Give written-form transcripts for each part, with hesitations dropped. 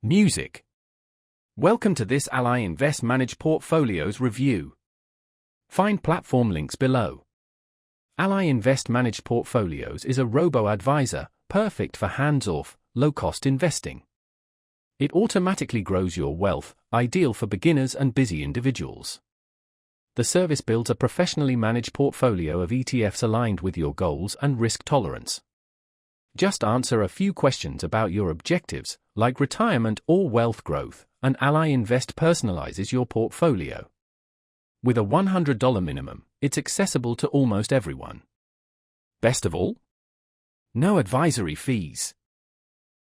Music. Welcome to this Ally Invest Managed Portfolios review. Find platform links below. Ally Invest Managed Portfolios is a robo-advisor, perfect for hands-off, low-cost investing. It automatically grows your wealth, ideal for beginners and busy individuals. The service builds a professionally managed portfolio of ETFs aligned with your goals and risk tolerance. Just answer a few questions about your objectives, like retirement or wealth growth, and Ally Invest personalizes your portfolio. With a $100 minimum, it's accessible to almost everyone. Best of all? No advisory fees.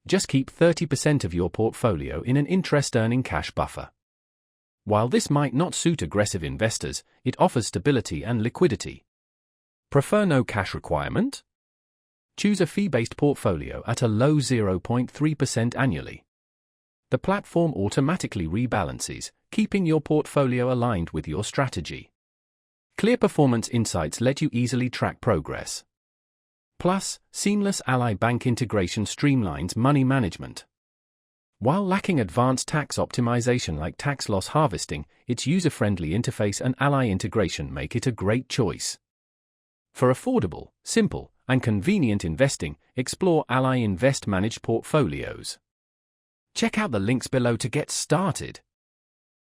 Just keep 30% of your portfolio in an interest-earning cash buffer. While this might not suit aggressive investors, it offers stability and liquidity. Prefer no cash requirement? Choose a fee-based portfolio at a low 0.3% annually. The platform automatically rebalances, keeping your portfolio aligned with your strategy. Clear performance insights let you easily track progress. Plus, seamless Ally Bank integration streamlines money management. While lacking advanced tax optimization like tax loss harvesting, its user-friendly interface and Ally integration make it a great choice. For affordable, simple, and convenient investing, explore Ally Invest Managed Portfolios. Check out the links below to get started.